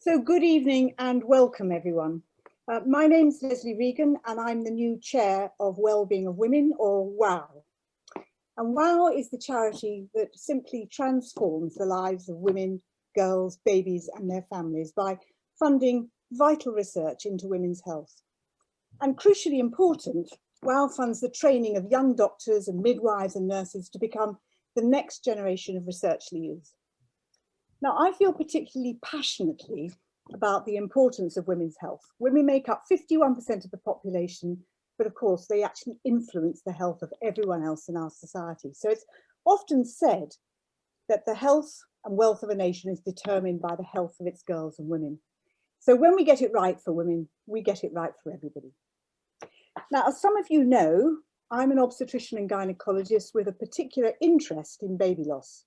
So good evening and welcome everyone. My name's Leslie Regan and I'm the new chair of Wellbeing of Women, or WOW. And WOW is the charity that simply transforms the lives of women, girls, babies and their families by funding vital research into women's health. And crucially important, WOW funds the training of young doctors and midwives and nurses to become the next generation of research leaders. Now, I feel particularly passionately about the importance of women's health. Women make up 51% of the population, but of course they actually influence the health of everyone else in our society. So it's often said that the health and wealth of a nation is determined by the health of its girls and women. So when we get it right for women, we get it right for everybody. Now, as some of you know, I'm an obstetrician and gynecologist with a particular interest in baby loss.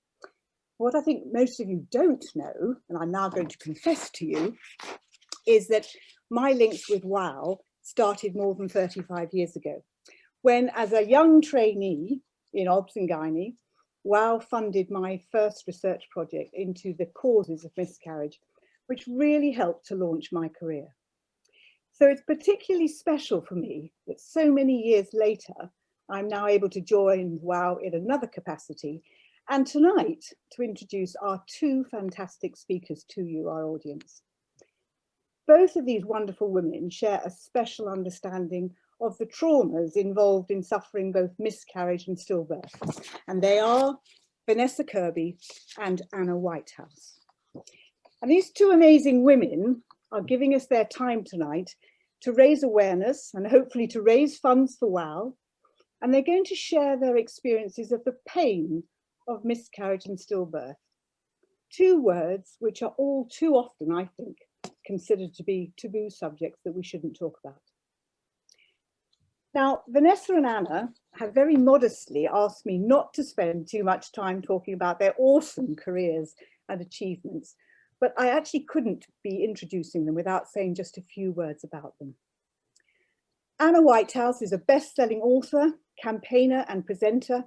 What I think most of you don't know, and I'm now going to confess to you, is that my links with WOW started more than 35 years ago, when as a young trainee in obs and gynae, WOW funded my first research project into the causes of miscarriage, which really helped to launch my career. So it's particularly special for me that so many years later, I'm now able to join WOW in another capacity, and tonight to introduce our two fantastic speakers to you, our audience. Both of these wonderful women share a special understanding of the traumas involved in suffering both miscarriage and stillbirth. And they are Vanessa Kirby and Anna Whitehouse. And these two amazing women are giving us their time tonight to raise awareness and hopefully to raise funds for WOW. And they're going to share their experiences of the pain of miscarriage and stillbirth. Two words which are all too often, I think, considered to be taboo subjects that we shouldn't talk about. Now, Vanessa and Anna have very modestly asked me not to spend too much time talking about their awesome careers and achievements, but I actually couldn't be introducing them without saying just a few words about them. Anna Whitehouse is a best-selling author, campaigner and presenter,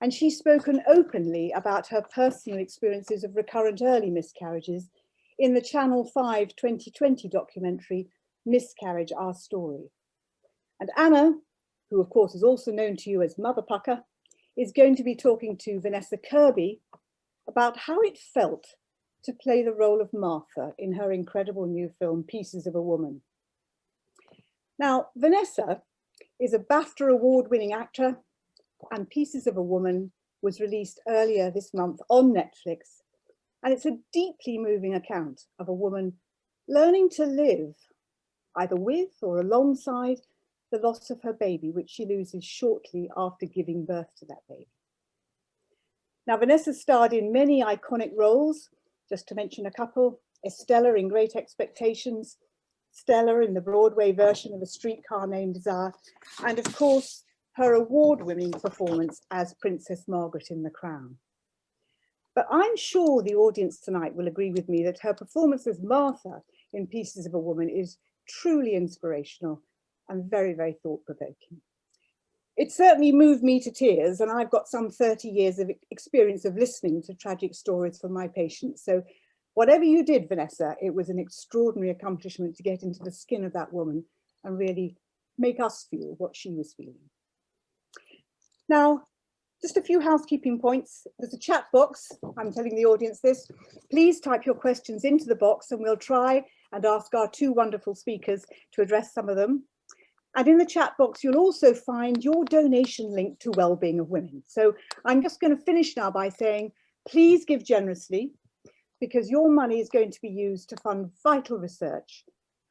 and she's spoken openly about her personal experiences of recurrent early miscarriages in the Channel 5 2020 documentary, Miscarriage, Our Story. And Anna, who of course is also known to you as MotherPukka, is going to be talking to Vanessa Kirby about how it felt to play the role of Martha in her incredible new film, Pieces of a Woman. Now, Vanessa is a BAFTA award-winning actor, and Pieces of a Woman was released earlier this month on Netflix. And it's a deeply moving account of a woman learning to live either with or alongside the loss of her baby, which she loses shortly after giving birth to that baby. Now, Vanessa starred in many iconic roles, just to mention a couple: Estella in Great Expectations, Stella in the Broadway version of A Streetcar Named Desire, and of course, her award-winning performance as Princess Margaret in The Crown. But I'm sure the audience tonight will agree with me that her performance as Martha in Pieces of a Woman is truly inspirational and very, very thought-provoking. It certainly moved me to tears, and I've got some 30 years of experience of listening to tragic stories from my patients. So whatever you did, Vanessa, it was an extraordinary accomplishment to get into the skin of that woman and really make us feel what she was feeling. Now, just a few housekeeping points. There's a chat box. I'm telling the audience this. Please type your questions into the box and we'll try and ask our two wonderful speakers to address some of them. And in the chat box, you'll also find your donation link to Wellbeing of Women. So I'm just going to finish now by saying, please give generously, because your money is going to be used to fund vital research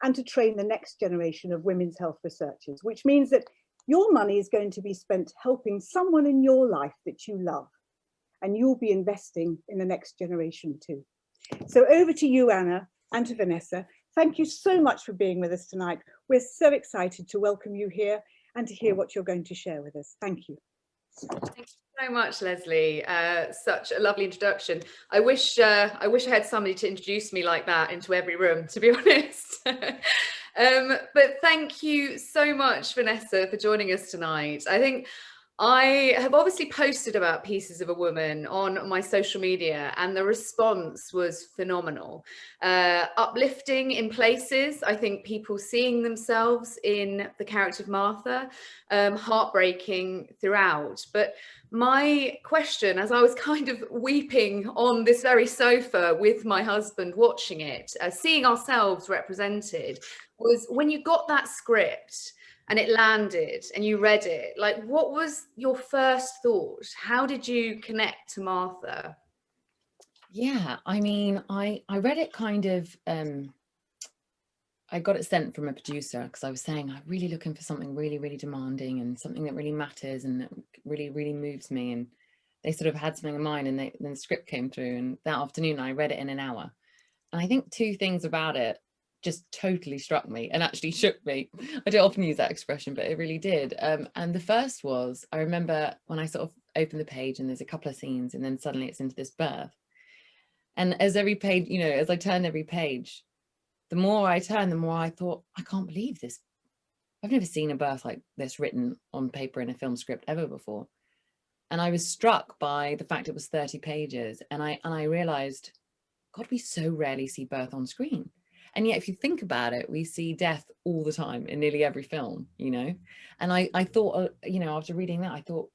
and to train the next generation of women's health researchers, which means that your money is going to be spent helping someone in your life that you love, and you'll be investing in the next generation too. So over to you, Anna, and to Vanessa. Thank you so much for being with us tonight. We're so excited to welcome you here and to hear what you're going to share with us. Thank you. Thank you so much, Leslie. Such a lovely introduction. I wish I had somebody to introduce me like that into every room, to be honest. But thank you so much, Vanessa, for joining us tonight. I think I have obviously posted about Pieces of a Woman on my social media, and the response was phenomenal. Uplifting in places, I think people seeing themselves in the character of Martha, heartbreaking throughout. But my question, as I was kind of weeping on this very sofa with my husband watching it, seeing ourselves represented, was when you got that script and it landed and you read it, like, what was your first thought? How did you connect to Martha? Yeah, I mean, I read it kind of, I got it sent from a producer because I was saying I'm really looking for something really, really demanding and something that really matters and that really, really moves me. And they sort of had something in mind, and then the script came through, and that afternoon I read it in an hour. And I think two things about it just totally struck me and actually shook me. I don't often use that expression, but it really did. And the first was, I remember when I sort of opened the page and there's a couple of scenes and then suddenly it's into this birth. And as every page, you know, as I turned every page, the more I turned, the more I thought, I can't believe this. I've never seen a birth like this written on paper in a film script ever before. And I was struck by the fact it was 30 pages. And I realized, God, we so rarely see birth on screen. And yet, if you think about it, we see death all the time in nearly every film, you know. And I thought, you know, after reading that, I thought,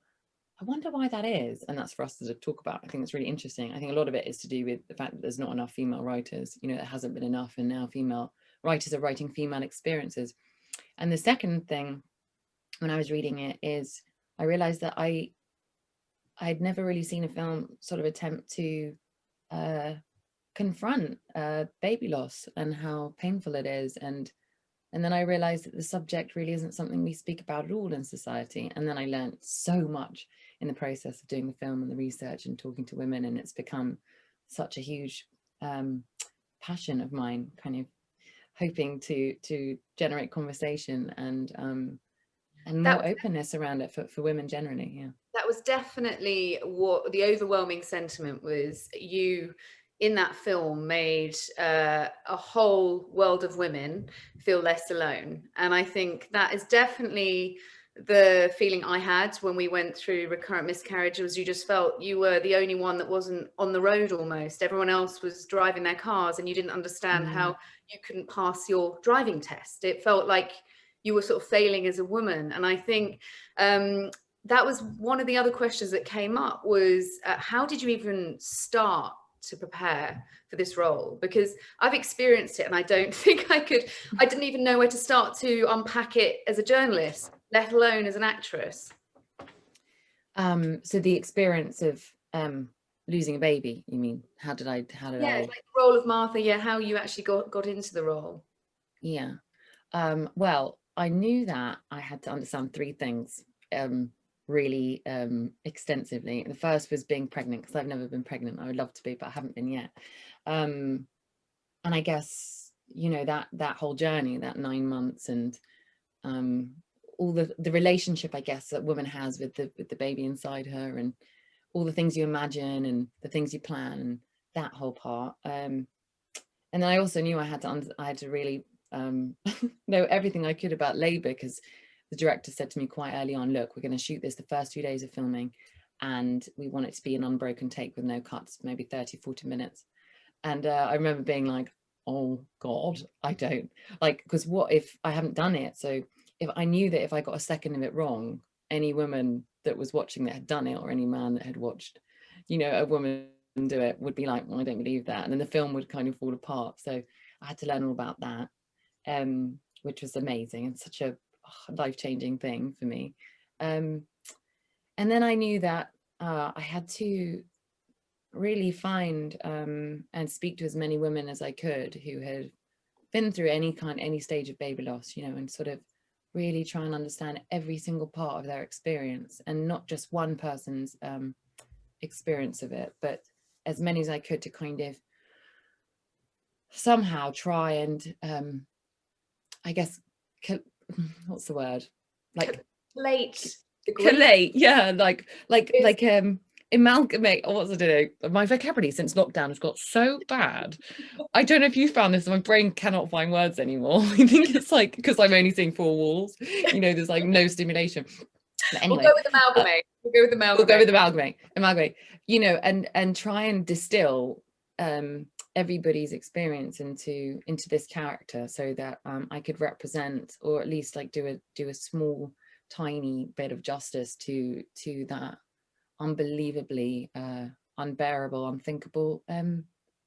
I wonder why that is. And that's for us to talk about. I think it's really interesting. I think a lot of it is to do with the fact that there's not enough female writers, you know, there hasn't been enough. And now female writers are writing female experiences. And the second thing, when I was reading it, is I realized that I'd never really seen a film sort of attempt to confront baby loss and how painful it is. And then I realized that the subject really isn't something we speak about at all in society. And then I learned so much in the process of doing the film and the research and talking to women, and it's become such a huge passion of mine, kind of hoping to generate conversation and more openness around it for women generally. Yeah, that was definitely what the overwhelming sentiment was. You in that film made a whole world of women feel less alone. And I think that is definitely the feeling I had when we went through recurrent miscarriage. Was you just felt you were the only one that wasn't on the road almost. Everyone else was driving their cars and you didn't understand how you couldn't pass your driving test. It felt like you were sort of failing as a woman. And I think that was one of the other questions that came up was how did you even start to prepare for this role? Because I've experienced it and I don't think I didn't even know where to start to unpack it as a journalist, let alone as an actress. So the experience of losing a baby, you mean? How did I like the role of Martha, how you actually got into the role. Yeah. Well, I knew that I had to understand three things really extensively. The first was being pregnant, because I've never been pregnant. I would love to be, but I haven't been yet. And I guess, you know, that whole journey, that 9 months, and all the relationship, I guess, that woman has with the baby inside her, and all the things you imagine and the things you plan, and that whole part. And then I also knew I had to really know everything I could about labor, because the director said to me quite early on, look, we're going to shoot this the first 2 days of filming and we want it to be an unbroken take with no cuts, maybe 30-40 minutes. And I remember being like, oh God, I don't like, because what if I haven't done it? So if I knew that if I got a second of it wrong, any woman that was watching that had done it, or any man that had watched, you know, a woman do it, would be like, well, I don't believe that. And then the film would kind of fall apart. So I had to learn all about that, which was amazing and such a life-changing thing for me. And then I knew that I had to really find and speak to as many women as I could who had been through any stage of baby loss, you know, and sort of really try and understand every single part of their experience, and not just one person's experience of it, but as many as I could, to kind of somehow try and I guess what's the word, like collate, yeah, like amalgamate, or what's I don't know, my vocabulary since lockdown has got so bad. I don't know if you found this, my brain cannot find words anymore. I think it's like because I'm only seeing four walls, you know, there's like no stimulation. But anyway, we'll go with amalgamate. We'll go with amalgamate, you know, and try and distill everybody's experience into this character, so that I could represent, or at least like do a small tiny bit of justice to that unbelievably unbearable, unthinkable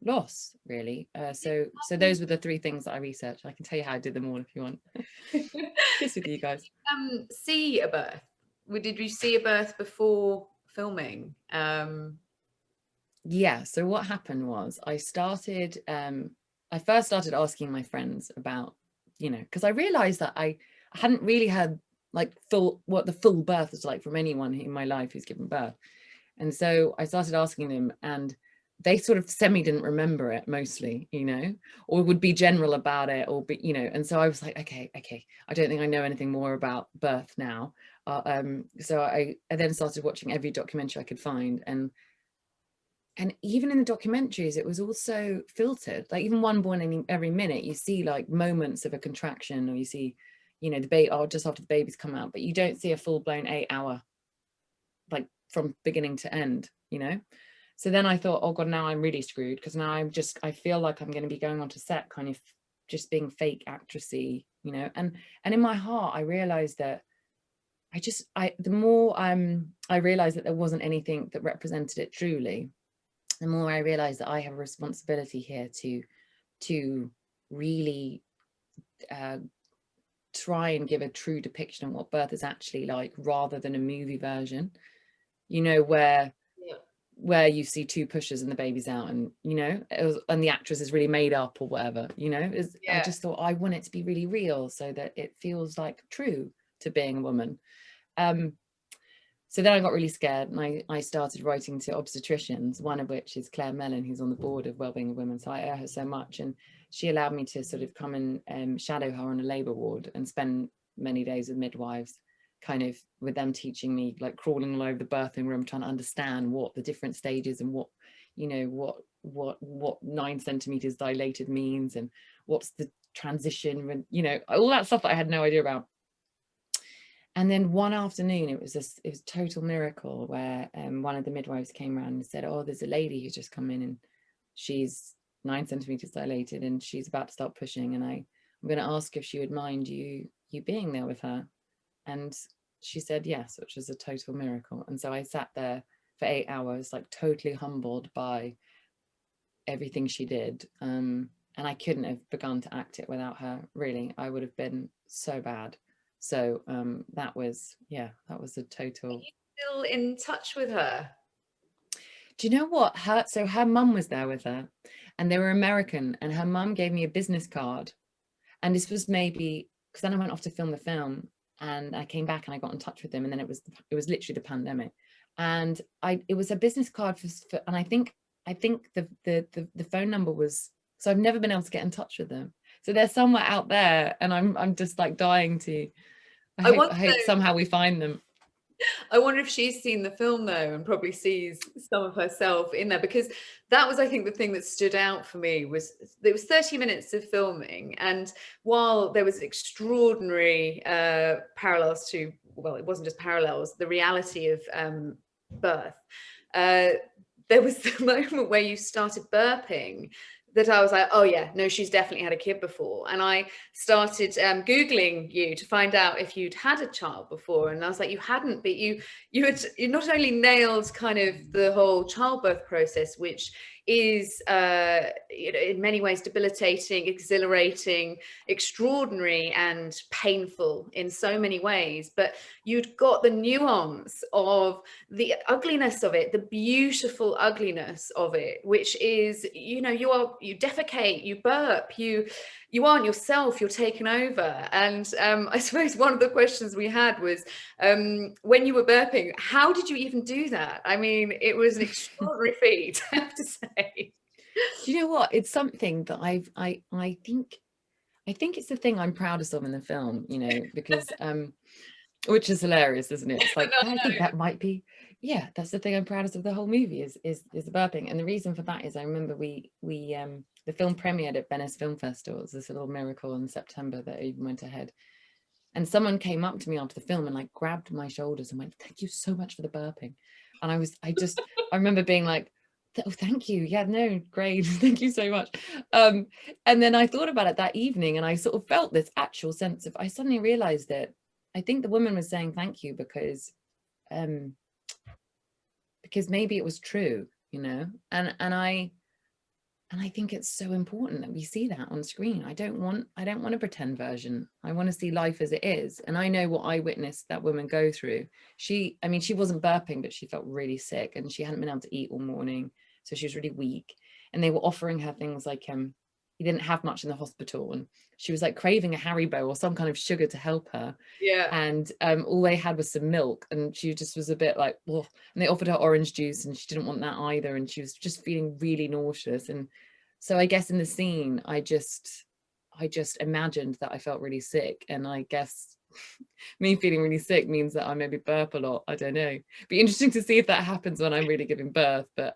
loss, really. So those were the three things that I researched. I can tell you how I did them all if you want. Just with you guys. See a birth? Did you see a birth before filming? Yeah, so what happened was I first started asking my friends about, you know, because I realized that I hadn't really had like what the full birth was like from anyone in my life who's given birth. And so I started asking them, and they sort of didn't remember it mostly, you know, or would be general about it, or be, you know. And so I was like, okay, I don't think I know anything more about birth now. So I then started watching every documentary I could find, and even in the documentaries, it was also filtered. Like even One Born Every Minute, you see like moments of a contraction, or you see, you know, the baby, or just after the baby's come out, but you don't see a full-blown 8-hour, like from beginning to end, you know. So then I thought, oh God, now I'm really screwed, because now I feel like I'm going to be going onto set kind of just being fake actressy, you know. And in my heart, I realized that the more I realized that there wasn't anything that represented it truly, the more I realized that I have a responsibility here to really try and give a true depiction of what birth is actually like, rather than a movie version, you know, where you see two pushes and the baby's out, and you know, and the actress is really made up or whatever, you know. I just thought I want it to be really real, so that it feels like true to being a woman. So then I got really scared, and I started writing to obstetricians, one of which is Claire Mellon, who's on the board of Wellbeing of Women. So I owe her so much, and she allowed me to sort of come and shadow her on a labour ward and spend many days with midwives, kind of with them teaching me, like crawling all over the birthing room, trying to understand what the different stages and what, you know, what 9 centimeters dilated means, and what's the transition, and you know, all that stuff that I had no idea about. And then one afternoon, it was a total miracle, where one of the midwives came around and said, oh, there's a lady who's just come in, and she's 9 centimeters dilated, and she's about to start pushing, and I'm going to ask if she would mind you being there with her. And she said yes, which was a total miracle. And so I sat there for 8 hours, like totally humbled by everything she did. And I couldn't have begun to act it without her, really. I would have been so bad. So that was a total. Are you still in touch with her? Do you know what? Her mum was there with her, and they were American, and her mum gave me a business card. And this was maybe, because then I went off to film the film, and I came back and I got in touch with them, and then it was literally the pandemic, and it was a business card for and I think the phone number was, so I've never been able to get in touch with them. So they're somewhere out there, and I'm just like dying to. I hope somehow we find them. I wonder if she's seen the film though, and probably sees some of herself in there, because that was, I think, the thing that stood out for me was there was 30 minutes of filming, and while there was extraordinary parallels to, well, it wasn't just parallels, the reality of birth, there was the moment where you started burping that I was like, oh yeah, no, she's definitely had a kid before. And I started Googling you to find out if you'd had a child before. And I was like, you hadn't, but you not only nailed kind of the whole childbirth process, which is in many ways debilitating, exhilarating, extraordinary, and painful in so many ways, but you'd got the nuance of the ugliness of it, the beautiful ugliness of it, which is, you defecate, you burp, you aren't yourself, you're taken over. And I suppose one of the questions we had was, when you were burping, how did you even do that? I mean, it was an extraordinary feat, I have to say. Do you know what? It's something that I think it's the thing I'm proudest of in the film, you know, because which is hilarious, isn't it? It's like, I think that might be, that's the thing I'm proudest of the whole movie is the burping. And the reason for that is I remember we the film premiered at Venice Film Festival. It was this little miracle in September that even went ahead. And someone came up to me after the film and like grabbed my shoulders and went, "Thank you so much for the burping." And I remember being like, "Oh, thank you. Yeah, no, great. Thank you so much." And then I thought about it that evening, and I sort of felt this actual sense of, I suddenly realized that I think the woman was saying thank you because maybe it was true, you know, and I think it's so important that we see that on screen. I don't want a pretend version. I want to see life as it is. And I know what I witnessed that woman go through. She wasn't burping, but she felt really sick and she hadn't been able to eat all morning. So she was really weak. And they were offering her things like, he didn't have much in the hospital. And she was like craving a Haribo or some kind of sugar to help her. Yeah. And all they had was some milk. And she just was a bit like, oh, and they offered her orange juice and she didn't want that either. And she was just feeling really nauseous. And so I guess in the scene, I just imagined that I felt really sick. And I guess me feeling really sick means that I maybe burp a lot. I don't know. Be interesting to see if that happens when I'm really giving birth. But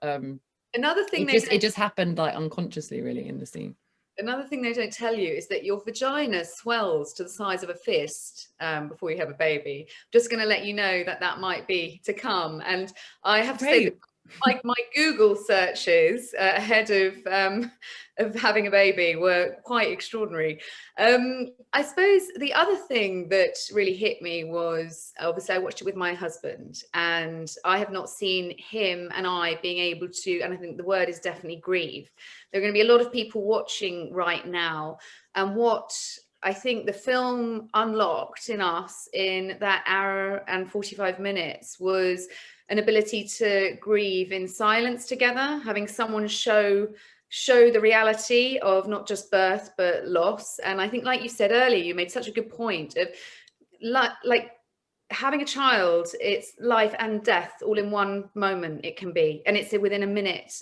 another thing it just happened like unconsciously really in the scene. Another thing they don't tell you is that your vagina swells to the size of a fist before you have a baby. Just going to let you know that that might be to come. And I have to say that my Google searches ahead of having a baby were quite extraordinary. I suppose the other thing that really hit me was, obviously I watched it with my husband, and I have not seen him and I being able to, and I think the word is definitely grieve. There are going to be a lot of people watching right now, and what I think the film unlocked in us in that hour and 45 minutes was an ability to grieve in silence together, having someone show the reality of not just birth but loss. And I think, like you said earlier, you made such a good point of like having a child, it's life and death all in one moment. It can be, and it's within a minute.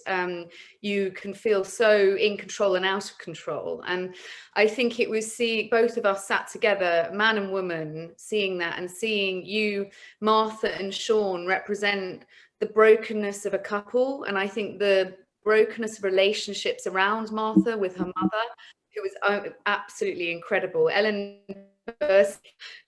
You can feel so in control and out of control. And I think it was both of us sat together, man and woman, seeing that, and seeing you, Martha and Sean, represent the brokenness of a couple. And I think the brokenness of relationships around Martha with her mother, who was absolutely incredible. Ellen,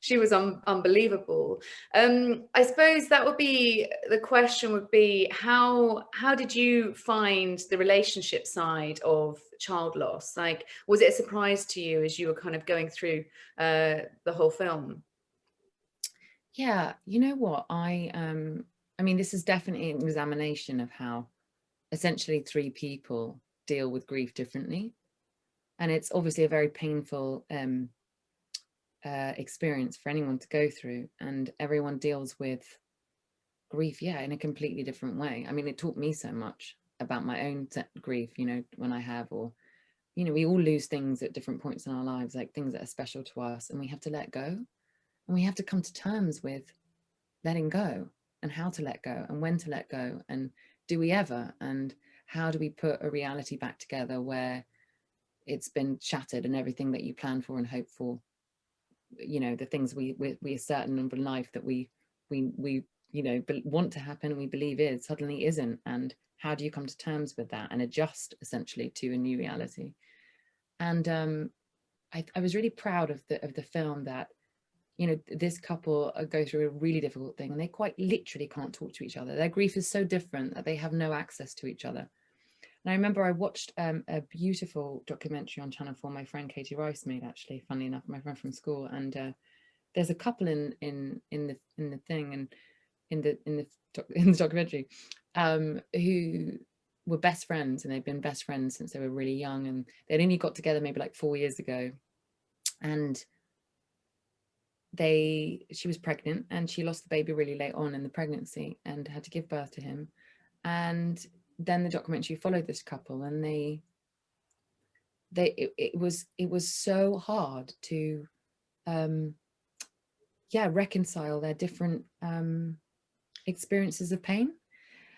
she was unbelievable. I suppose that would be the question, would be how did you find the relationship side of child loss? Like, was it a surprise to you as you were kind of going through the whole film? Yeah, you know what, I mean, this is definitely an examination of how essentially three people deal with grief differently, and it's obviously a very painful experience for anyone to go through, and everyone deals with grief, yeah, in a completely different way. I mean, it taught me so much about my own grief, you know, when I have, or, you know, we all lose things at different points in our lives, like things that are special to us, and we have to let go, and we have to come to terms with letting go, and how to let go, and when to let go, and do we ever, and how do we put a reality back together where it's been shattered, and everything that you plan for and hope for, you know, the things we are certain of in life that we you know want to happen and we believe is, suddenly isn't. And how do you come to terms with that and adjust essentially to a new reality? And I was really proud of the film, that, you know, this couple go through a really difficult thing, and they quite literally can't talk to each other. Their grief is so different that they have no access to each other. And I remember I watched a beautiful documentary on Channel 4, my friend Katie Rice made, actually, funnily enough, my friend from school. And there's a couple in the thing, and in the documentary, who were best friends, and they've been best friends since they were really young, and they'd only got together maybe like 4 years ago. And she was pregnant, and she lost the baby really late on in the pregnancy and had to give birth to him. And then the documentary followed this couple, and it was so hard to reconcile their different experiences of pain.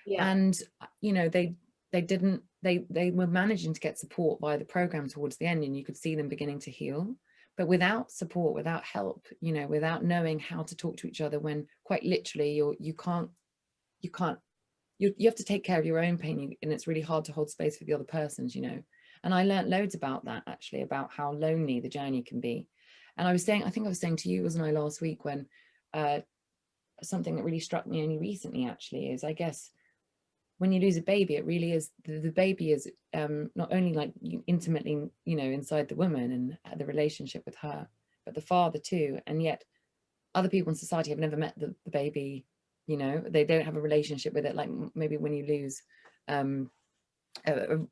Yeah. And you know, they were managing to get support via the program towards the end, and you could see them beginning to heal. But without support, without help, you know, without knowing how to talk to each other, when quite literally you have to take care of your own pain, and it's really hard to hold space for the other person's, you know. And I learned loads about that, actually, about how lonely the journey can be. And I think I was saying to you, wasn't I, last week, when something that really struck me only recently actually is, I guess, when you lose a baby, it really is, the baby is not only like intimately, you know, inside the woman and the relationship with her, but the father too. And yet other people in society have never met the baby, you know, they don't have a relationship with it, like maybe when you lose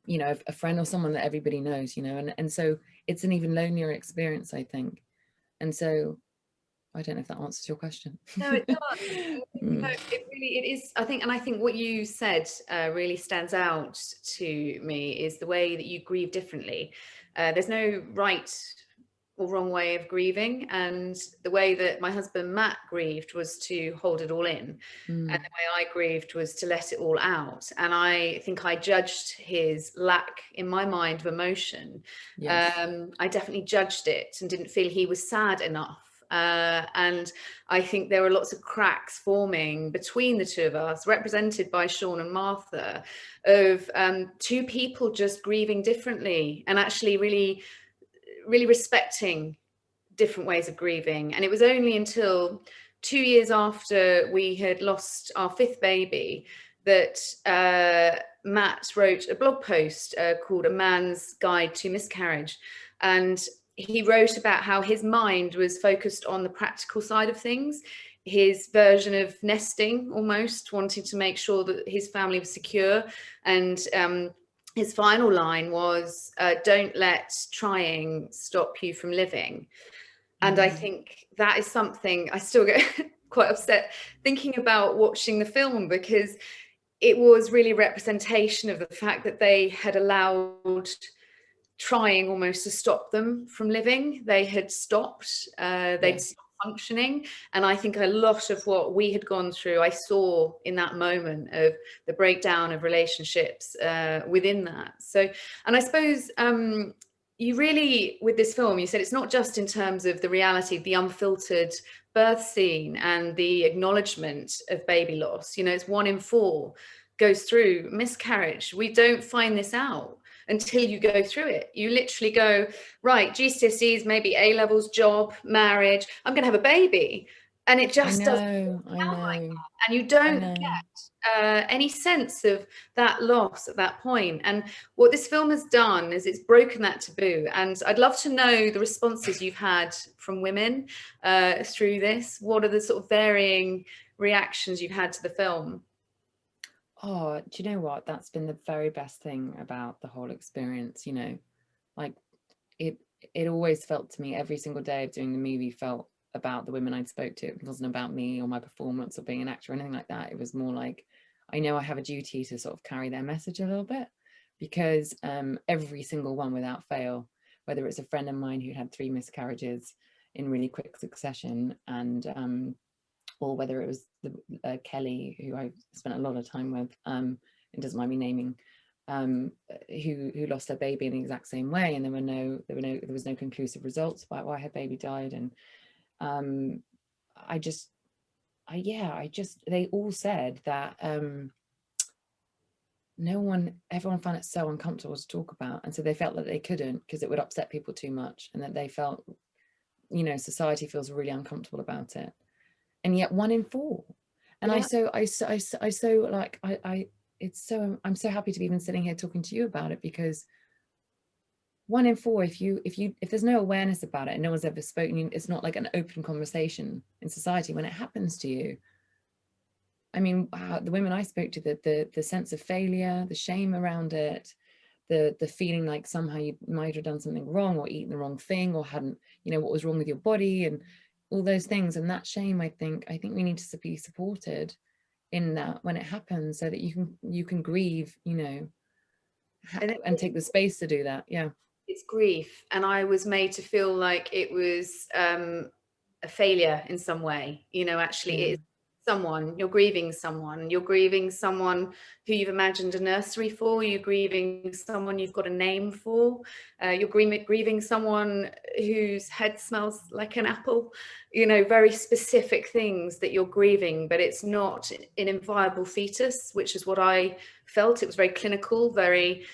you know, a friend or someone that everybody knows, you know, and so it's an even lonelier experience, I think. And so I don't know if that answers your question. No, it does. No, it is. I think, and I think what you said really stands out to me, is the way that you grieve differently. There's no right or wrong way of grieving, and the way that my husband Matt grieved was to hold it all in, and the way I grieved was to let it all out. And I think I judged his lack, in my mind, of emotion. Yes. I definitely judged it and didn't feel he was sad enough. And I think there were lots of cracks forming between the two of us, represented by Sean and Martha, of two people just grieving differently and actually really respecting different ways of grieving. And it was only until 2 years after we had lost our fifth baby that Matt wrote a blog post called A Man's Guide to Miscarriage. And he wrote about how his mind was focused on the practical side of things, his version of nesting, almost wanting to make sure that his family was secure. And his final line was, don't let trying stop you from living. And I think that is something I still get quite upset thinking about watching the film, because it was really a representation of the fact that they had allowed trying almost to stop them from living. They had stopped, they'd stopped functioning. And I think a lot of what we had gone through, I saw in that moment of the breakdown of relationships within that. So, and I suppose you really, with this film, you said it's not just in terms of the reality, the unfiltered birth scene and the acknowledgement of baby loss. You know, it's 1 in 4 goes through miscarriage. We don't find this out until you go through it. You literally go, right, GCSEs, maybe A levels, job, marriage, I'm going to have a baby. And it just doesn't sound like that. And you don't get any sense of that loss at that point. And what this film has done is it's broken that taboo. And I'd love to know the responses you've had from women through this. What are the sort of varying reactions you've had to the film? Oh, do you know what? That's been the very best thing about the whole experience, you know, like it always felt to me, every single day of doing the movie felt about the women I'd spoke to. It wasn't about me or my performance or being an actor or anything like that. It was more like, I know I have a duty to sort of carry their message a little bit, because every single one without fail, whether it's a friend of mine who had 3 miscarriages in really quick succession, and or whether it was Kelly, who I spent a lot of time with, and doesn't mind me naming, who lost her baby in the exact same way, and there was no conclusive results about why her baby died. And they all said that everyone found it so uncomfortable to talk about, and so they felt that they couldn't because it would upset people too much, and that they felt, you know, society feels really uncomfortable about it. And yet 1 in 4. And I'm so happy to be even sitting here talking to you about it, because 1 in 4, if there's no awareness about it and no one's ever spoken, it's not like an open conversation in society when it happens to you. I mean, the women I spoke to, the sense of failure, the shame around it, the feeling like somehow you might have done something wrong or eaten the wrong thing, or hadn't, you know, what was wrong with your body, and all those things. And that shame, I think we need to be supported in that when it happens, so that you can grieve, you know, and take the space to do that. Yeah, it's grief, and I was made to feel like it was a failure in some way. You know, actually it is someone, you're grieving someone, you're grieving someone who you've imagined a nursery for, you're grieving someone you've got a name for, you're grieving someone whose head smells like an apple, you know, very specific things that you're grieving, but it's not an inviable fetus, which is what I felt. It was very clinical, very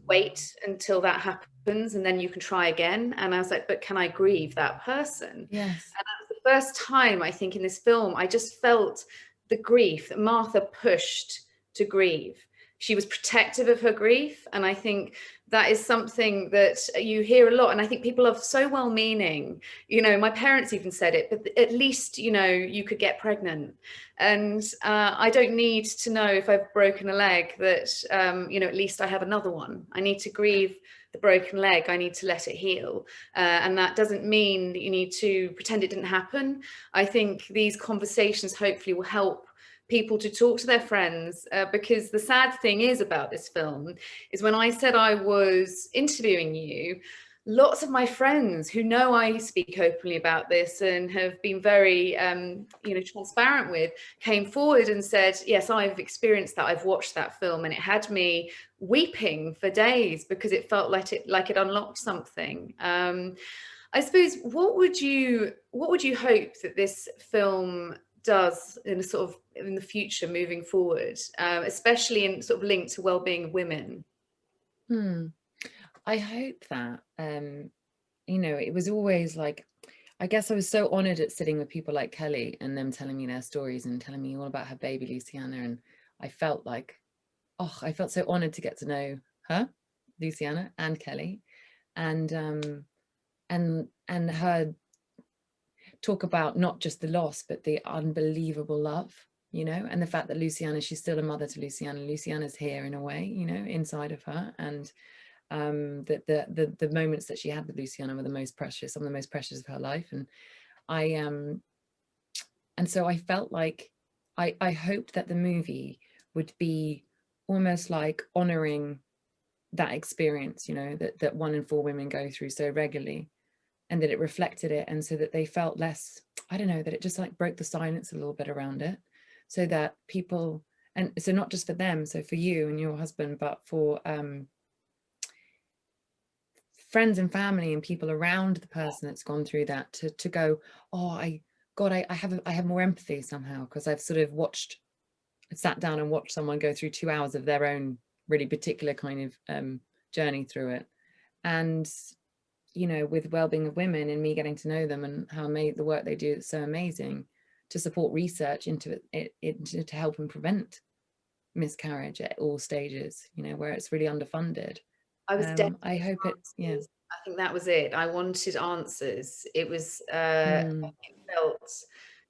wait until that happens and then you can try again. And I was like, but can I grieve that person? Yes. And that was the first time, I think, in this film, I just felt the grief that Martha pushed to grieve. She was protective of her grief. And I think that is something that you hear a lot. And I think people are so well-meaning. You know, my parents even said it, but at least, you know, you could get pregnant. And I don't need to know if I've broken a leg that, you know, at least I have another one. I need to grieve the broken leg. I need to let it heal. And that doesn't mean that you need to pretend it didn't happen. I think these conversations hopefully will help people to talk to their friends, because the sad thing is about this film is when I said I was interviewing you, lots of my friends who know I speak openly about this and have been very, you know, transparent with, came forward and said, yes, I've experienced that. I've watched that film and it had me weeping for days because it felt like it unlocked something. I suppose, what would you hope that this film does in a sort of in the future moving forward, especially in sort of linked to well-being of women? I hope that, you know, it was always like, I guess I was so honored at sitting with people like Kelly and them telling me their stories and telling me all about her baby Luciana, and I felt like, oh, I felt so honored to get to know her, Luciana, and Kelly, and her talk about not just the loss but the unbelievable love, you know, and the fact that Luciana, she's still a mother to Luciana. Luciana's here in a way, you know, inside of her, and that the moments that she had with Luciana were the most precious, some of the most precious of her life. And and so I felt like I hoped that the movie would be almost like honoring that experience, you know, that 1 in 4 women go through so regularly, and that it reflected it, and so that they felt less, I don't know, that it just like broke the silence a little bit around it, so that people, and so not just for them, so for you and your husband, but for friends and family and people around the person that's gone through that, to go, oh, I have more empathy somehow, because I've sort of sat down and watched someone go through 2 hours of their own really particular kind of journey through it. And you know, with well-being of women and me getting to know them and how the work they do is so amazing, to support research into it to help and prevent miscarriage at all stages, you know, where it's really underfunded. I hope it, yeah. I think that was it. I wanted answers. It was, it felt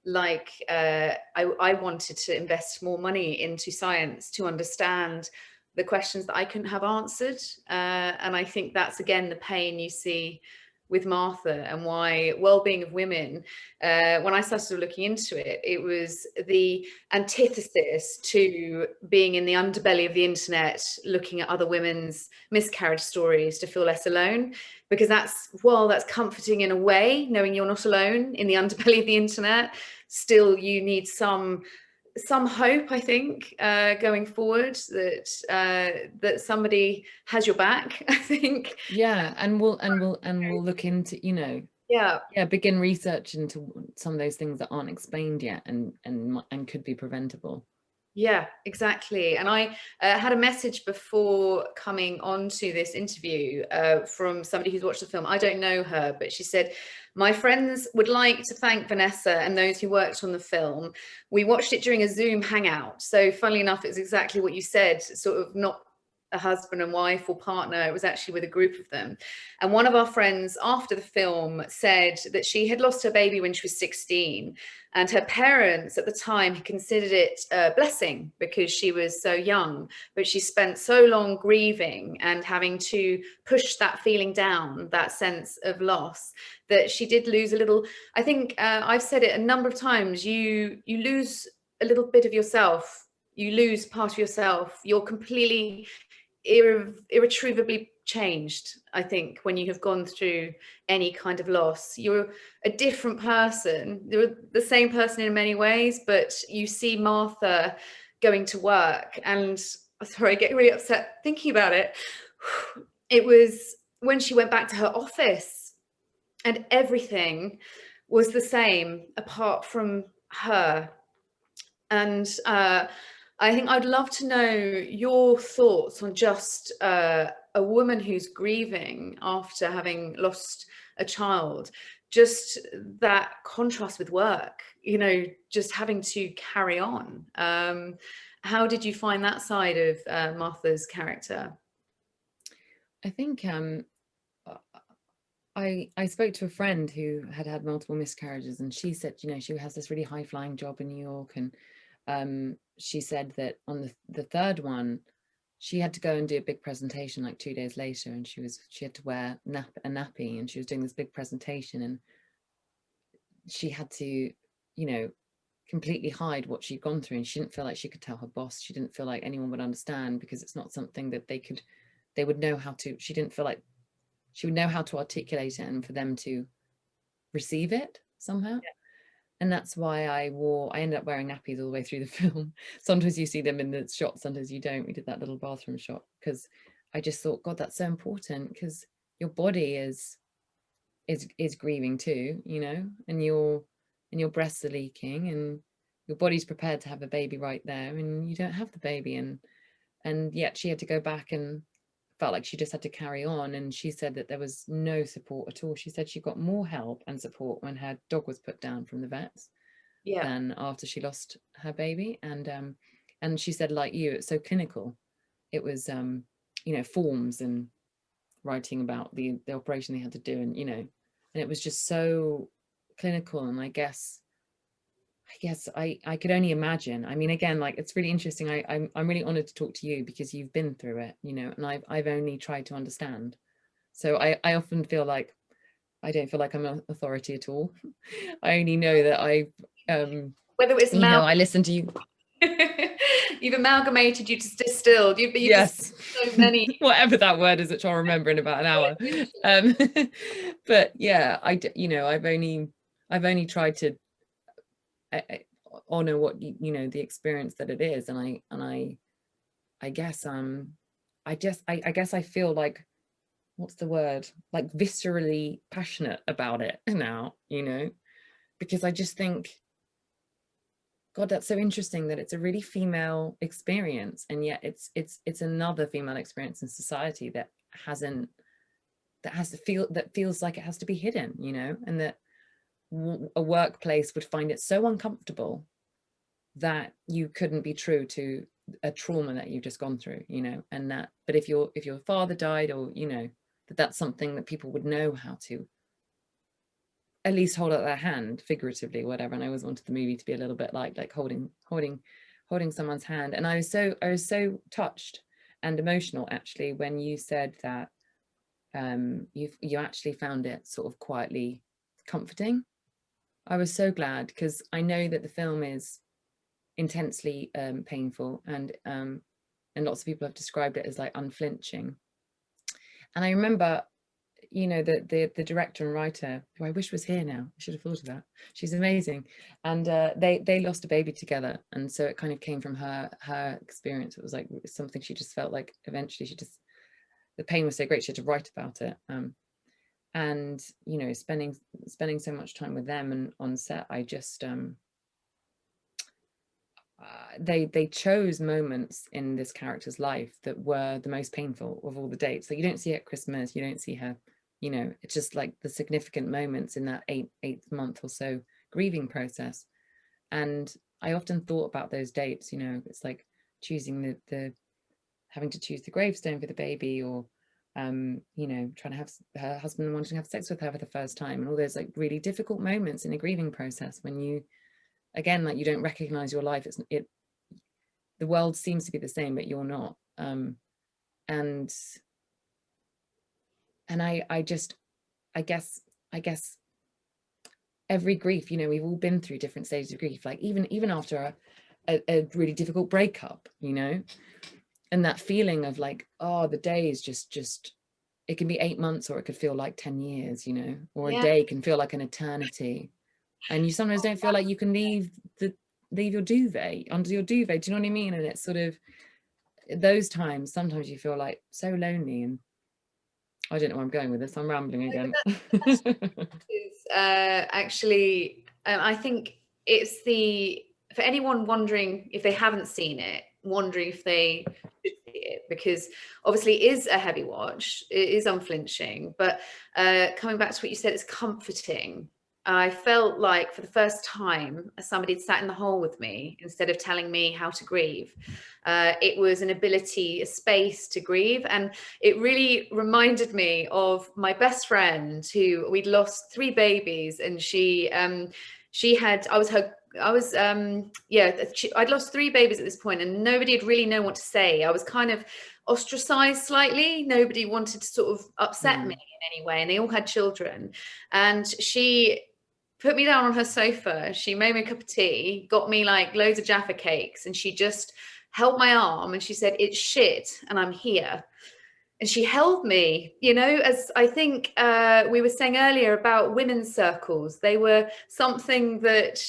like I wanted to invest more money into science to understand the questions that I couldn't have answered. And I think that's, again, the pain you see with Martha, and why well-being of women, when I started looking into it, it was the antithesis to being in the underbelly of the internet, looking at other women's miscarriage stories to feel less alone, because that's, while that's comforting in a way, knowing you're not alone in the underbelly of the internet, still you need some hope, I think, going forward, that somebody has your back, I think. Yeah, and we'll look into, you know, begin research into some of those things that aren't explained yet and could be preventable. Yeah, exactly. And I had a message before coming on to this interview from somebody who's watched the film. I don't know her, but she said, my friends would like to thank Vanessa and those who worked on the film. We watched it during a Zoom hangout. So funnily enough, it's exactly what you said, sort of not a husband and wife or partner. It was actually with a group of them. And one of our friends after the film said that she had lost her baby when she was 16, and her parents at the time considered it a blessing because she was so young, but she spent so long grieving and having to push that feeling down, that sense of loss, that she did lose a little. I think I've said it a number of times, you lose a little bit of yourself, you lose part of yourself, you're completely irretrievably changed. I think when you have gone through any kind of loss, you're a different person. You're the same person in many ways, but you see Martha going to work, and sorry, I get really upset thinking about it. It was when she went back to her office and everything was the same apart from her. And I think I'd love to know your thoughts on just a woman who's grieving after having lost a child, just that contrast with work, you know, just having to carry on. How did you find that side of Martha's character? I think I spoke to a friend who had multiple miscarriages, and she said, you know, she has this really high-flying job in New York, and she said that on the third one, she had to go and do a big presentation like 2 days later, and she had to wear a nappy, and she was doing this big presentation, and she had to, you know, completely hide what she'd gone through, and she didn't feel like she could tell her boss. She didn't feel like anyone would understand, because it's not something that they would know how to. She didn't feel like she would know how to articulate it and for them to receive it somehow. Yeah. And that's why I ended up wearing nappies all the way through the film. Sometimes you see them in the shot, sometimes you don't. We did that little bathroom shot because I just thought, God, that's so important, because your body is grieving too, you know, and your breasts are leaking, and your body's prepared to have a baby right there, and you don't have the baby, and yet she had to go back and felt like she just had to carry on. And she said that there was no support at all. She said she got more help and support when her dog was put down from the vets than after she lost her baby. And she said, like you, it's so clinical. It was you know, forms and writing about the operation they had to do, and you know, and it was just so clinical. And I guess I could only imagine. I mean, again, like, it's really interesting. I'm really honored to talk to you because you've been through it, you know, and I've only tried to understand. So I often feel like I don't feel like I'm an authority at all. I only know that whether it's, you know, I listen to you. You've amalgamated, you just distilled. You've yes, so many whatever that word is, which I'll remember in about an hour. But yeah, you know, I've only tried to honor what you know, the experience that it is, and I guess I guess I feel like, what's the word, like viscerally passionate about it now, you know, because I just think, God, that's so interesting that it's a really female experience, and yet it's another female experience in society that feels like it has to be hidden, you know, and that a workplace would find it so uncomfortable that you couldn't be true to a trauma that you've just gone through, you know. And that, but if your father died, or you know, that's something that people would know how to at least hold out their hand, figuratively, whatever. And I always wanted the movie to be a little bit like holding someone's hand. And I was so touched and emotional, actually, when you said that you actually found it sort of quietly comforting. I was so glad, because I know that the film is intensely painful, and lots of people have described it as like unflinching. And I remember, you know, the director and writer, who I wish was here now, I should have thought of that, she's amazing, and they lost a baby together, and so it kind of came from her experience. It was like something she just felt like eventually the pain was so great she had to write about it. And you know, spending so much time with them and on set, I just they chose moments in this character's life that were the most painful of all the dates. So you don't see her at Christmas, you don't see her, you know, it's just like the significant moments in that eighth month or so grieving process. And I often thought about those dates, you know, it's like choosing the having to choose the gravestone for the baby, or you know, trying to have her husband wanting to have sex with her for the first time, and all those like really difficult moments in a grieving process when you, again, like, you don't recognize your life. The world seems to be the same, but you're not. And I guess every grief, you know, we've all been through different stages of grief, like even after a really difficult breakup, you know, and that feeling of like, oh, the day is just it can be 8 months, or it could feel like 10 years, you know, or a Yeah. day can feel like an eternity. And you sometimes don't feel like you can leave your duvet, under your duvet. Do you know what I mean? And it's sort of those times, sometimes you feel like so lonely. And I don't know where I'm going with this. I'm rambling again. Actually, I think it's for anyone wondering if they haven't seen it, wondering if they should see it, because obviously it is a heavy watch, it is unflinching, but coming back to what you said, it's comforting. I felt like for the first time somebody had sat in the hole with me instead of telling me how to grieve. It was an ability, a space to grieve. And it really reminded me of my best friend who we'd lost 3 babies, and I'd lost 3 babies at this point, and nobody had really known what to say. I was kind of ostracized slightly. Nobody wanted to sort of upset me in any way, and they all had children. And she put me down on her sofa. She made me a cup of tea, got me like loads of Jaffa cakes, and she just held my arm and she said, "It's shit and I'm here." And she held me, you know, as I think we were saying earlier about women's circles. They were something that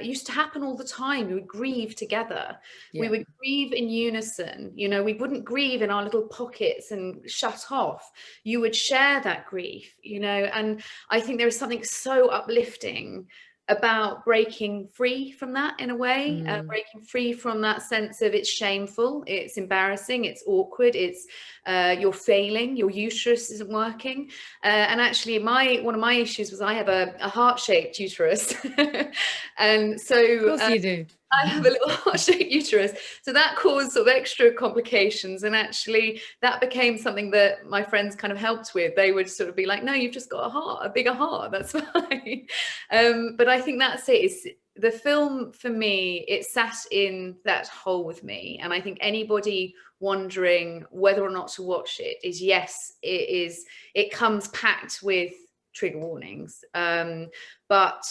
used to happen all the time. We would grieve together. Yeah. We would grieve in unison. You know, we wouldn't grieve in our little pockets and shut off. You would share that grief, you know, and I think there is something so uplifting about breaking free from that in a way, breaking free from that sense of it's shameful, it's embarrassing, it's awkward, it's you're failing, your uterus isn't working. And actually one of my issues was I have a heart-shaped uterus. And so Of course you do. I have a little heart-shaped uterus. So that caused sort of extra complications. And actually that became something that my friends kind of helped with. They would sort of be like, no, you've just got a bigger heart, that's fine. But I think that's it. It's, the film for me, it sat in that hole with me. And I think anybody wondering whether or not to watch it is, yes, it comes packed with trigger warnings. But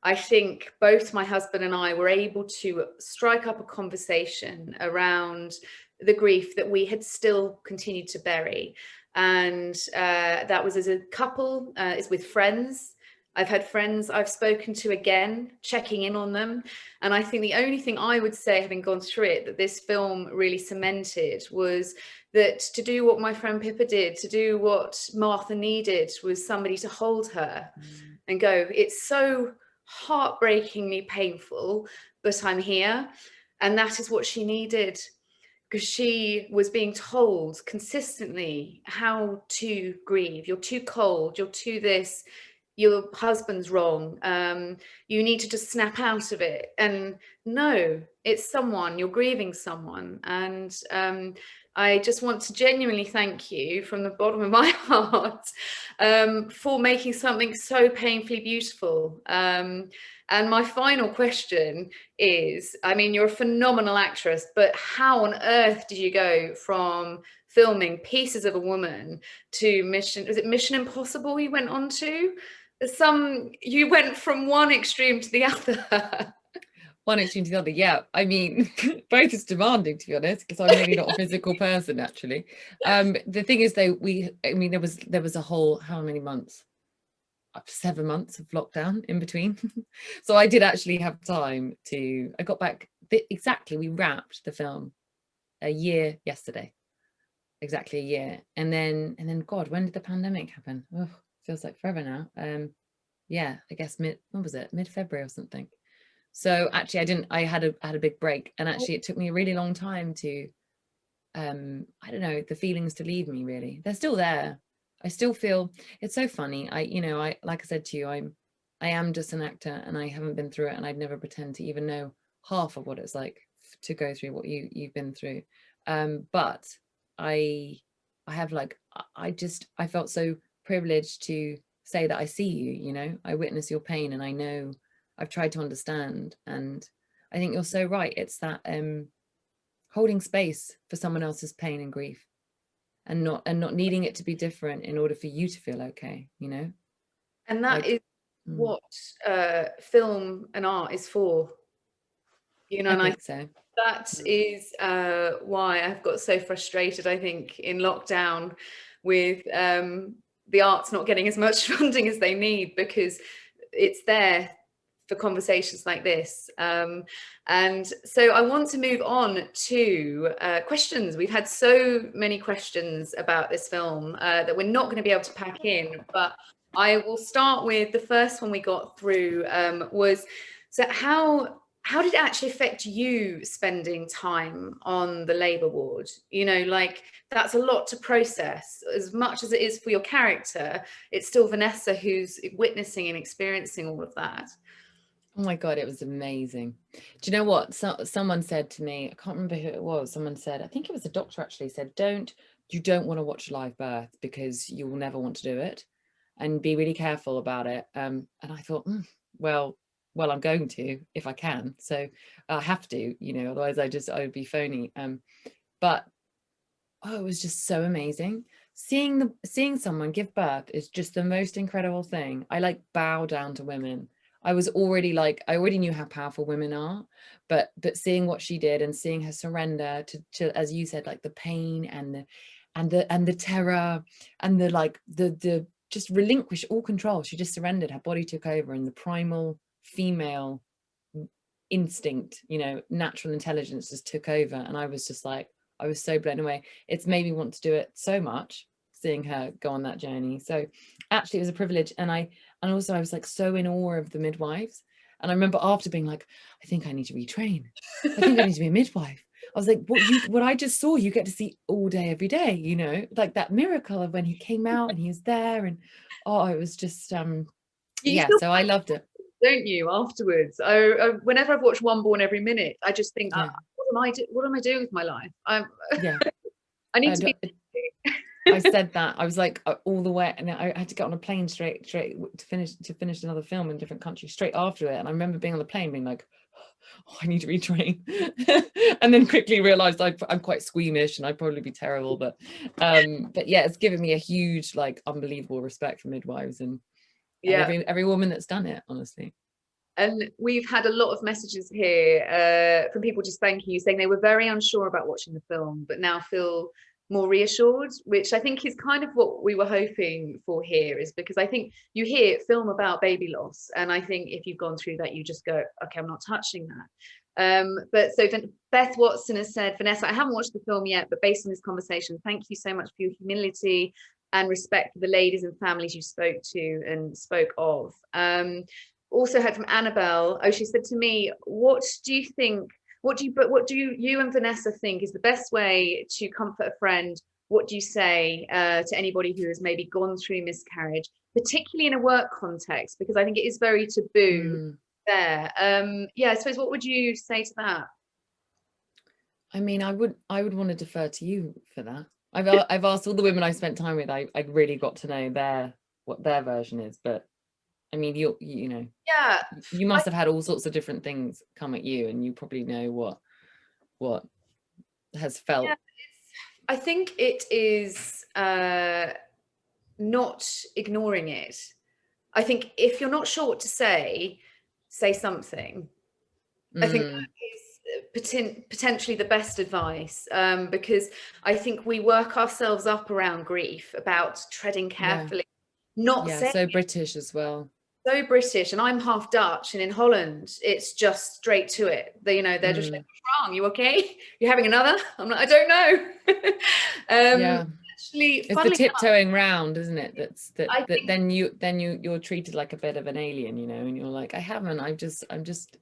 I think both my husband and I were able to strike up a conversation around the grief that we had still continued to bury. And that was as a couple, is with friends. I've had friends I've spoken to again, checking in on them. And I think the only thing I would say, having gone through it, that this film really cemented was that to do what my friend Pippa did, to do what Martha needed, was somebody to hold her and go, it's so heartbreakingly painful, but I'm here. And that is what she needed, because she was being told consistently how to grieve. You're too cold, you're too this, your husband's wrong, you need to just snap out of it. And no, it's someone, you're grieving someone. And I just want to genuinely thank you from the bottom of my heart for making something so painfully beautiful. And my final question is, I mean, you're a phenomenal actress, but how on earth did you go from filming Pieces of a Woman to Mission Impossible you went on to? You went from one extreme to the other. One extreme to the other, yeah. I mean, both is demanding, to be honest, because I'm really not a physical person, actually. The thing is, though, there was a whole, how many months? 7 months of lockdown in between. So I did actually have time I got back exactly, we wrapped the film a year yesterday, exactly a year. And then God, when did the pandemic happen? Oh, feels like forever now. Yeah, I guess mid-February or something. So actually I had a big break, and actually it took me a really long time to I don't know, the feelings to leave me, really. They're still there. I still feel, it's so funny. I like I said to you, I am just an actor, and I haven't been through it, and I'd never pretend to even know half of what it's like to go through what you've been through. But I have like, I felt so privileged to say that I see you, you know, I witness your pain, and I know I've tried to understand. And I think you're so right. It's that holding space for someone else's pain and grief, and not needing it to be different in order for you to feel okay, you know. And that is what film and art is for, you know. I think so. That is why I've got so frustrated, I think, in lockdown, with the arts not getting as much funding as they need, because it's there for conversations like this. And so I want to move on to questions. We've had so many questions about this film that we're not going to be able to pack in, but I will start with the first one we got through, was, so how did it actually affect you spending time on the labour ward? You know, like, that's a lot to process. As much as it is for your character, it's still Vanessa who's witnessing and experiencing all of that. Oh my God, it was amazing. Do you know what? Someone said to me, I can't remember who it was. Someone said, I think it was a doctor actually, said, you don't want to watch a live birth because you will never want to do it, and be really careful about it. And I thought, well, I'm going to, if I can. So I have to, you know, otherwise I would be phony. But oh, it was just so amazing. Seeing someone give birth is just the most incredible thing. I like bow down to women. I already knew how powerful women are, but seeing what she did and seeing her surrender to, as you said, like the pain and the terror and the just relinquish all control. She just surrendered. Her body took over, and the primal female instinct, you know, natural intelligence just took over. And I was just like, I was so blown away. It's made me want to do it so much, seeing her go on that journey. So actually it was a privilege. And also I was like so in awe of the midwives. And I remember after being like, I think I need to retrain. I think I need to be a midwife. I was like, what I just saw, you get to see all day, every day, you know, like that miracle of when he came out and he was there. And oh, it was just, yeah, so I loved it. Don't you, afterwards? Whenever I've watched One Born Every Minute, I just think, yeah. what am I doing with my life? Yeah. I need to be. I said that. I was like all the way, and I had to get on a plane straight to finish another film in a different country straight after it. And I remember being on the plane being like, oh, I need to retrain, and then quickly realized I'm quite squeamish and I'd probably be terrible. But yeah, it's given me a huge, like, unbelievable respect for midwives and every woman that's done it, honestly. And we've had a lot of messages here from people just thanking you, saying they were very unsure about watching the film, but now feel more reassured, which I think is kind of what we were hoping for here, is because I think you hear film about baby loss, and I think if you've gone through that, you just go, okay, I'm not touching that. But so Beth Watson has said, Vanessa, I haven't watched the film yet, but based on this conversation, thank you so much for your humility and respect for the ladies and families you spoke to and spoke of. Also heard from Annabelle. Oh, she said to me, what do you and Vanessa think is the best way to comfort a friend? What do you say to anybody who has maybe gone through miscarriage, particularly in a work context? Because I think it is very taboo there. Yeah, I suppose, what would you say to that? I mean, I would want to defer to you for that. I've asked all the women I spent time with. I really got to know what their version is, but I mean, you know, yeah, you must have had all sorts of different things come at you, and you probably know what has felt. Yeah, I think it is not ignoring it. I think if you're not sure what to say something. I think that is potentially the best advice, because I think we work ourselves up around grief, about treading carefully, not saying, so British as well. So British, and I'm half Dutch, and in Holland it's just straight to it. They're just like, what's wrong? You okay? You're having another? I'm like, I don't know. Actually, it's the tiptoeing round, isn't it? Then you're treated like a bit of an alien, you know, and you're like, I'm just